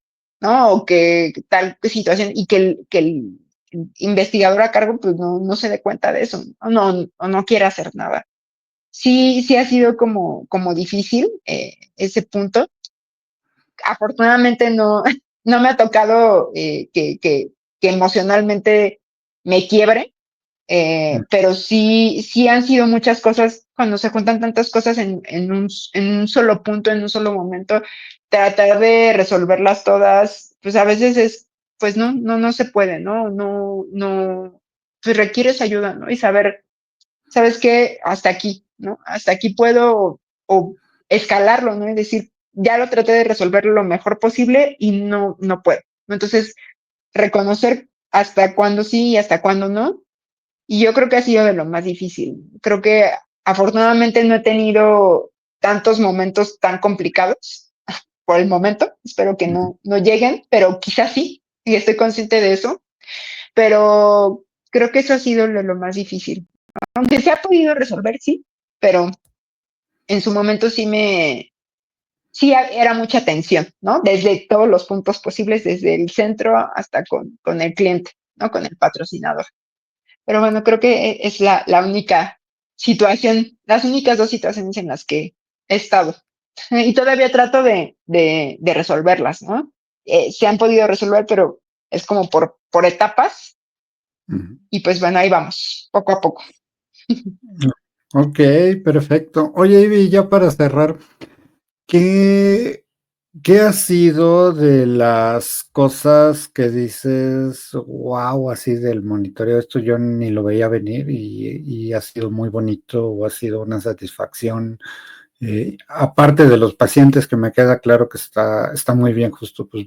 ¿no? O que tal situación y que el investigador a cargo pues no se dé cuenta de eso, o no quiera hacer nada. Sí ha sido como difícil ese punto. Afortunadamente no me ha tocado que emocionalmente me quiebre, pero sí han sido muchas cosas, cuando se juntan tantas cosas en un solo punto, en un solo momento, tratar de resolverlas todas, pues a veces pues no se puede, no, pues requieres ayuda, ¿no? Y saber, ¿sabes qué? Hasta aquí, ¿no? Hasta aquí puedo o escalarlo, ¿no? Y decir, ya lo traté de resolver lo mejor posible y no puedo, ¿no? Entonces, reconocer hasta cuándo sí y hasta cuándo no, y yo creo que ha sido de lo más difícil. Creo que afortunadamente no he tenido tantos momentos tan complicados por el momento. Espero que no lleguen, pero quizás sí, y estoy consciente de eso. Pero creo que eso ha sido lo más difícil. Aunque se ha podido resolver, sí, pero en su momento sí era mucha tensión, ¿no? Desde todos los puntos posibles, desde el centro hasta con el cliente, ¿no? Con el patrocinador. Pero bueno, creo que es la única situación, las únicas dos situaciones en las que he estado. Y todavía trato de resolverlas, ¿no? Se han podido resolver, pero es como por etapas. Y pues bueno, ahí vamos, poco a poco. Ok, perfecto. Oye, Ivy, ya para cerrar, ¿qué, ¿qué ha sido de las cosas que dices, wow, así del monitoreo? Esto yo ni lo veía venir y ha sido muy bonito o ha sido una satisfacción. Aparte de los pacientes, que me queda claro que está muy bien justo pues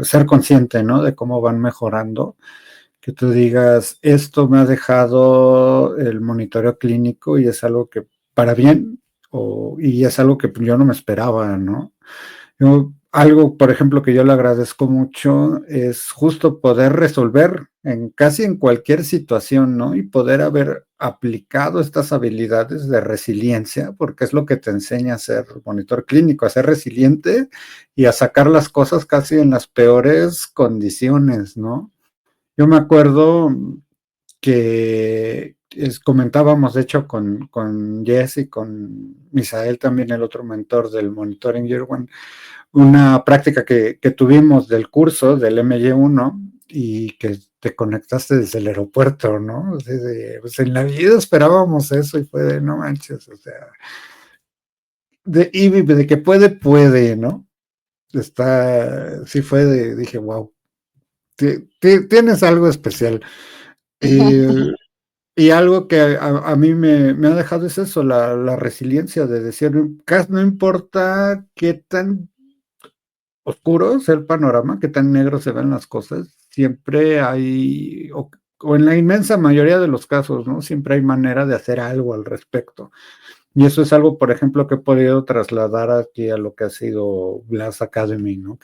ser consciente, ¿no? De cómo van mejorando. que tú digas, esto me ha dejado el monitoreo clínico y es algo que para bien, y es algo que yo no me esperaba, ¿no? Algo, por ejemplo, que yo le agradezco mucho es justo poder resolver casi en cualquier situación, ¿no? Y poder haber aplicado estas habilidades de resiliencia, porque es lo que te enseña a ser monitor clínico, a ser resiliente y a sacar las cosas casi en las peores condiciones, ¿no? Yo me acuerdo que comentábamos, de hecho, con Jess y con Misael, también el otro mentor del Monitoring Year One, una práctica que tuvimos del curso del MY1 y que te conectaste desde el aeropuerto, ¿no? Pues en la vida esperábamos eso y fue de no manches, o sea, de que puede, ¿no? Sí fue dije, wow, tienes algo especial. Y algo que a mí me ha dejado es eso, la resiliencia de decir, no importa qué tan oscuro sea el panorama, qué tan negro se ven las cosas, siempre hay, o en la inmensa mayoría de los casos, ¿no? Siempre hay manera de hacer algo al respecto. Y eso es algo, por ejemplo, que he podido trasladar aquí a lo que ha sido Blast Academy, ¿no?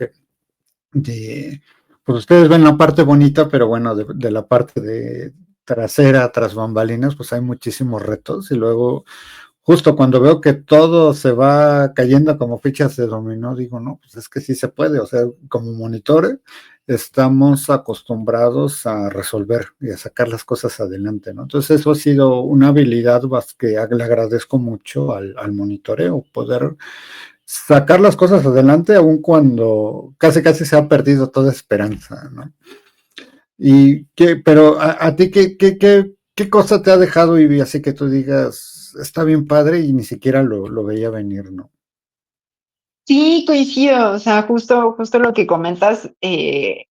Pues ustedes ven la parte bonita, pero bueno, de la parte de trasera, tras bambalinas, pues hay muchísimos retos. Y luego, justo cuando veo que todo se va cayendo como fichas de dominó, digo, no, pues es que sí se puede. O sea, como monitores, estamos acostumbrados a resolver y a sacar las cosas adelante, ¿no? Entonces, eso ha sido una habilidad que le agradezco mucho al monitoreo, poder sacar las cosas adelante, aun cuando casi casi se ha perdido toda esperanza, ¿no? Pero a ti, ¿qué cosa te ha dejado, Ivy, así que tú digas, está bien padre y ni siquiera lo veía venir, ¿no? Sí, coincido, o sea, justo lo que comentas, es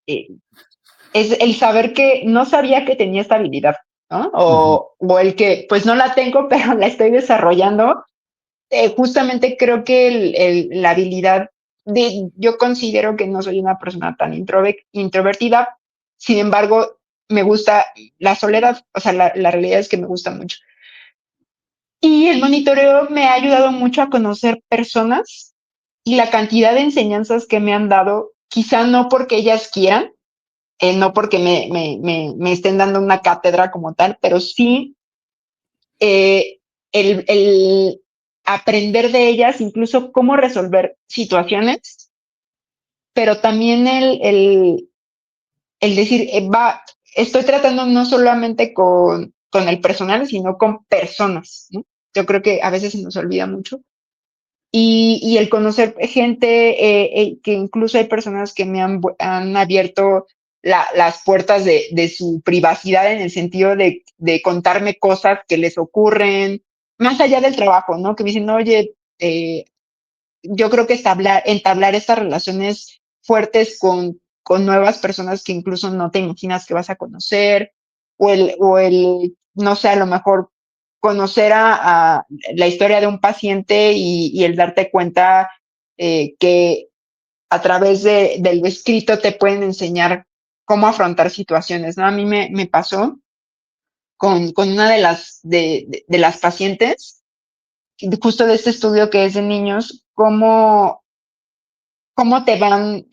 el saber que no sabía que tenía esta habilidad, ¿no? Ujú. O el que, pues no la tengo, pero la estoy desarrollando. Justamente creo que la habilidad yo considero que no soy una persona tan introvertida, sin embargo, me gusta la soledad, o sea, la realidad es que me gusta mucho. Y el monitoreo me ha ayudado mucho a conocer personas y la cantidad de enseñanzas que me han dado, quizá no porque ellas quieran, no porque me estén dando una cátedra como tal, pero sí eh, el aprender de ellas, incluso cómo resolver situaciones, pero también el decir, estoy tratando no solamente con el personal, sino con personas, ¿no? Yo creo que a veces se nos olvida mucho. Y el conocer gente, que incluso hay personas que me han abierto las puertas de su privacidad en el sentido de contarme cosas que les ocurren, más allá del trabajo, ¿no? Que me dicen, oye, yo creo que entablar estas relaciones fuertes con nuevas personas que incluso no te imaginas que vas a conocer, no sé, a lo mejor conocer a la historia de un paciente y el darte cuenta que a través del escrito te pueden enseñar cómo afrontar situaciones, ¿no? A mí me pasó con una de las pacientes, justo de este estudio que es de niños, cómo te van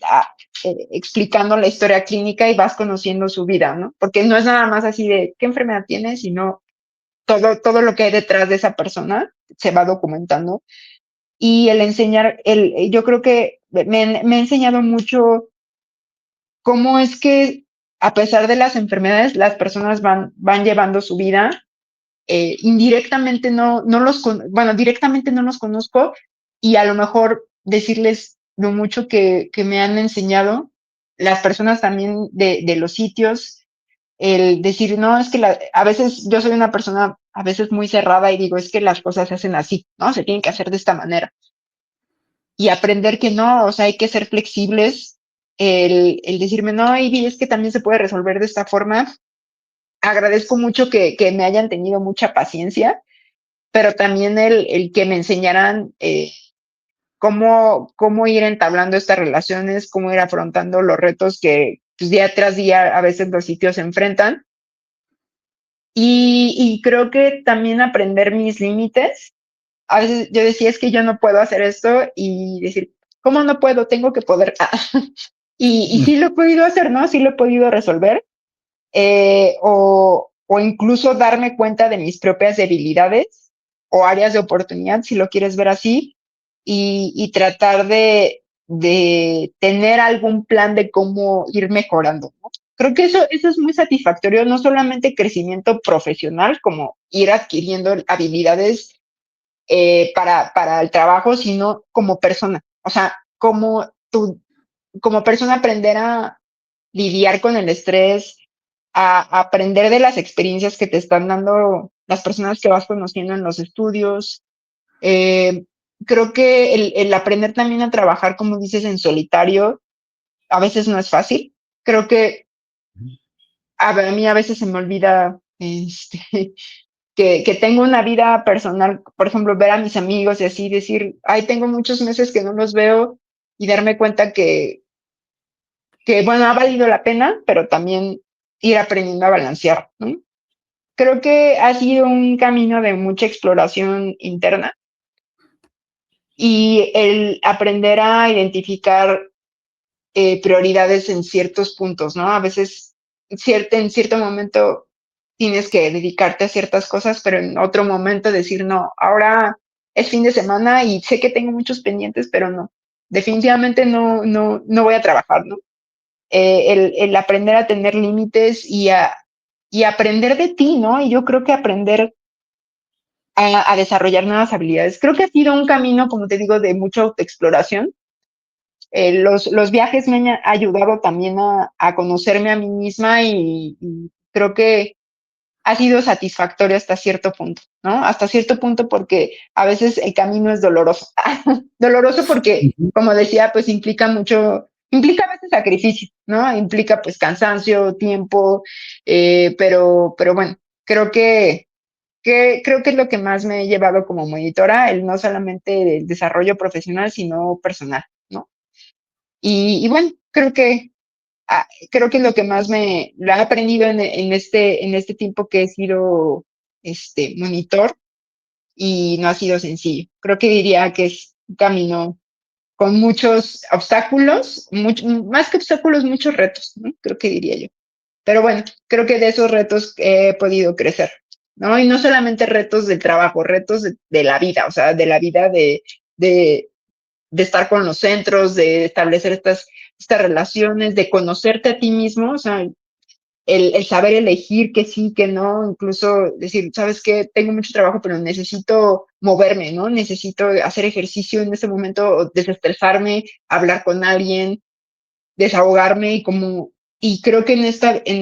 explicando la historia clínica y vas conociendo su vida, ¿no? Porque no es nada más así de qué enfermedad tienes, sino todo lo que hay detrás de esa persona se va documentando. Y el enseñar, yo creo que me ha enseñado mucho cómo es que a pesar de las enfermedades, las personas van llevando su vida. Indirectamente bueno, directamente no los conozco y a lo mejor decirles lo mucho que me han enseñado las personas también de los sitios, el decir, no, es que a veces yo soy una persona a veces muy cerrada y digo, es que las cosas se hacen así, ¿no? Se tienen que hacer de esta manera. Y aprender que no, o sea, hay que ser flexibles, el decirme, no, Ivy, es que también se puede resolver de esta forma. Agradezco mucho que me hayan tenido mucha paciencia, pero también el que me enseñaran cómo ir entablando estas relaciones, cómo ir afrontando los retos pues día tras día a veces los sitios se enfrentan. Y creo que también aprender mis límites. A veces yo decía, es que yo no puedo hacer esto y decir, ¿cómo no puedo? Tengo que poder. Y sí lo he podido hacer, ¿no? Sí lo he podido resolver. O incluso darme cuenta de mis propias debilidades o áreas de oportunidad, si lo quieres ver así, y tratar de tener algún plan de cómo ir mejorando, ¿no? Creo que eso es muy satisfactorio, no solamente crecimiento profesional, como ir adquiriendo habilidades para el trabajo, sino como persona. O sea, como persona aprender a lidiar con el estrés, a aprender de las experiencias que te están dando las personas que vas conociendo en los estudios. Eh, Creo que el aprender también a trabajar, como dices, en solitario, a veces no es fácil. Creo que a mí a veces se me olvida que tengo una vida personal, por ejemplo, ver a mis amigos y así decir, ay, tengo muchos meses que no los veo y darme cuenta que bueno, ha valido la pena, pero también ir aprendiendo a balancear, ¿no? Creo que ha sido un camino de mucha exploración interna y el aprender a identificar prioridades en ciertos puntos, ¿no? A veces en cierto momento tienes que dedicarte a ciertas cosas, pero en otro momento decir, no, ahora es fin de semana y sé que tengo muchos pendientes, pero no, definitivamente no voy a trabajar, ¿no? El aprender a tener límites y aprender de ti, ¿no? Y yo creo que aprender a desarrollar nuevas habilidades. Creo que ha sido un camino, como te digo, de mucha autoexploración. Los viajes me han ayudado también a conocerme a mí misma y creo que ha sido satisfactorio hasta cierto punto, ¿no? Hasta cierto punto porque a veces el camino es doloroso. Doloroso porque, Ujú. como decía, pues implica a veces sacrificio, ¿no? Implica pues cansancio, tiempo, pero bueno, creo que es lo que más me he llevado como monitora, el no solamente el desarrollo profesional, sino personal, ¿no? Y bueno, creo que es lo que más lo he aprendido en este tiempo que he sido monitor y no ha sido sencillo. Creo que diría que es un camino con muchos obstáculos, más que obstáculos, muchos retos, ¿no? Creo que diría yo. Pero bueno, creo que de esos retos he podido crecer, ¿no? Y no solamente retos del trabajo, retos de la vida, o sea, de la vida de, de estar con los centros, de establecer estas relaciones, de conocerte a ti mismo, o sea, el saber elegir que sí, que no, incluso decir, sabes qué, tengo mucho trabajo, pero necesito moverme, ¿no? Necesito hacer ejercicio en ese momento, desestresarme, hablar con alguien, desahogarme y creo que en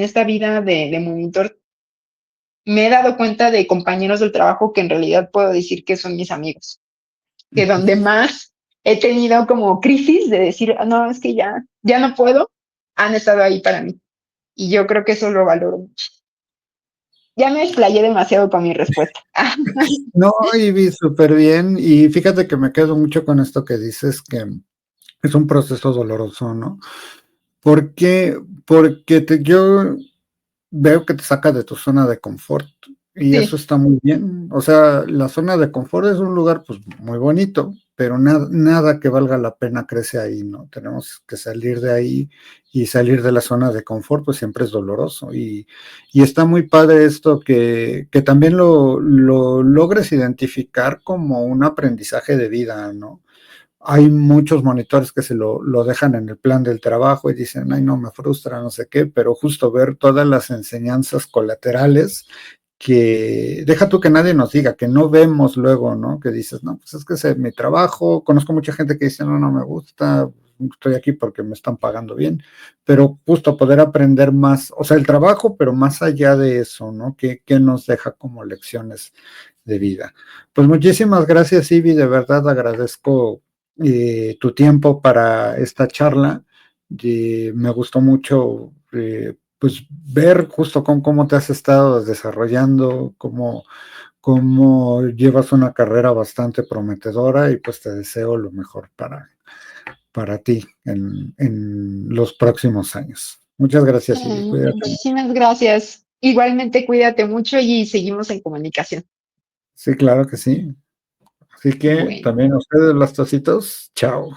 esta vida de monitor me he dado cuenta de compañeros del trabajo que en realidad puedo decir que son mis amigos, que donde más he tenido como crisis de decir, "Ah, no, es que ya no puedo", han estado ahí para mí. Y yo creo que eso lo valoro mucho. Ya me explayé demasiado con mi respuesta. No, Ivy, súper bien. Y fíjate que me quedo mucho con esto que dices, que es un proceso doloroso, ¿no? ¿Por qué? Porque yo veo que te saca de tu zona de confort y eso Sí, está muy bien. O sea, la zona de confort es un lugar pues muy bonito, pero nada que valga la pena crece ahí, ¿no? Tenemos que salir de ahí y salir de la zona de confort pues siempre es doloroso y está muy padre esto que también lo logres identificar como un aprendizaje de vida, ¿no? Hay muchos monitores que se lo dejan en el plan del trabajo y dicen, ay, no, me frustra, no sé qué, pero justo ver todas las enseñanzas colaterales que deja tú que nadie nos diga, que no vemos luego, ¿no? Que dices, no, pues es que es mi trabajo, conozco mucha gente que dice, no, no me gusta, estoy aquí porque me están pagando bien, pero justo poder aprender más, o sea, el trabajo, pero más allá de eso, ¿no? Que nos deja como lecciones de vida. Pues muchísimas gracias, Ivy, de verdad agradezco tu tiempo para esta charla. Me gustó mucho pues ver justo cómo te has estado desarrollando, cómo llevas una carrera bastante prometedora y pues te deseo lo mejor para ti en los próximos años. Muchas gracias, Siri. Cuídate. Muchísimas gracias. Igualmente, cuídate mucho y seguimos en comunicación. Sí, claro que sí. Así que Bueno. también a ustedes, los tocitos, chao.